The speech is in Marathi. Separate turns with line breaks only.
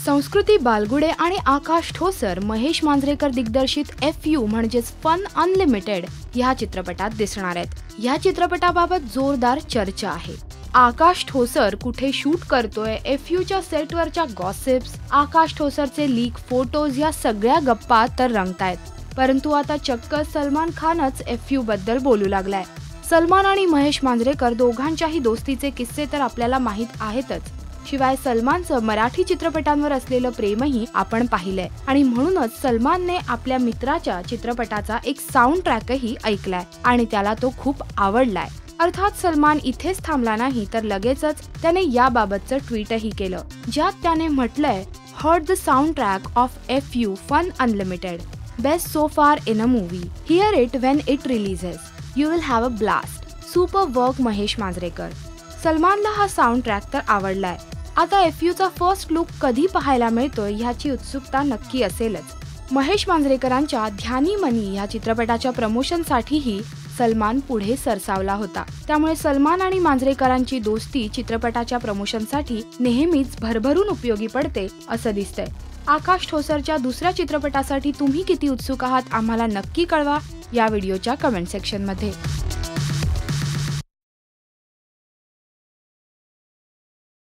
संस्कृती बालगुडे आणि आकाश ठोसर महेश मांजरेकर दिग्दर्शित FU म्हणजेच फन अनलिमिटेड या चित्रपटात दिसणार आहेत। या चित्रपटाबाबत जोरदार चर्चा आहे। आकाश ठोसर कुठे शूट करतोय, FUच्या सेटवरच्या गॉसिप्स, आकाश ठोसरचे लीक फोटोज या सगळ्या गप्पा तर रंगतायत। परंतु आता चक्क सलमान खानच FU बद्दल बोलू लागलाय। सलमान आणि महेश मांजरेकर दोघांच्याही दोस्तीचे किस्से तर आपल्याला माहित आहेतच। शिवाय सलमानचं मराठी चित्रपटांवर असलेलं प्रेमही आपण पाहिलंय आणि म्हणूनच सलमानने आपल्या मित्राच्या चित्रपटाचा एक साऊंड ट्रॅकही ऐकलाय आणि त्याला तो खूप आवडलाय। अर्थात सलमान इथेच थांबला नाही तर लगेचच त्याने याबाबतचं ट्विटही केलं, ज्यात त्याने म्हटलंय, heard the sound track of FU fun unlimited, best so far in a movie, hear it when it releases, you will have a blast, super work Mahesh Manjrekar. सलमानला हा साऊंड ट्रॅक तर आवडलाय। आता FUचा फर्स्ट लुक कधी पाहायला मिळतोय ह्याची उत्सुकता नक्की असेलच। महेश मांजरेकरांच्या ध्यानी मनी या चित्रपटाच्या प्रमोशनसाठीही सलमान पुढे सरसावला होता। त्यामुळे सलमान आणि मांजरेकरांची दोस्ती चित्रपटाच्या प्रमोशनसाठी नेहमीच भरभरून उपयोगी पडते असं दिसतंय। आकाश ठोसरच्या दुसऱ्या चित्रपटासाठी तुम्ही किती उत्सुक आहात आम्हाला नक्की कळवा या व्हिडिओच्या कमेंट सेक्शन मध्ये।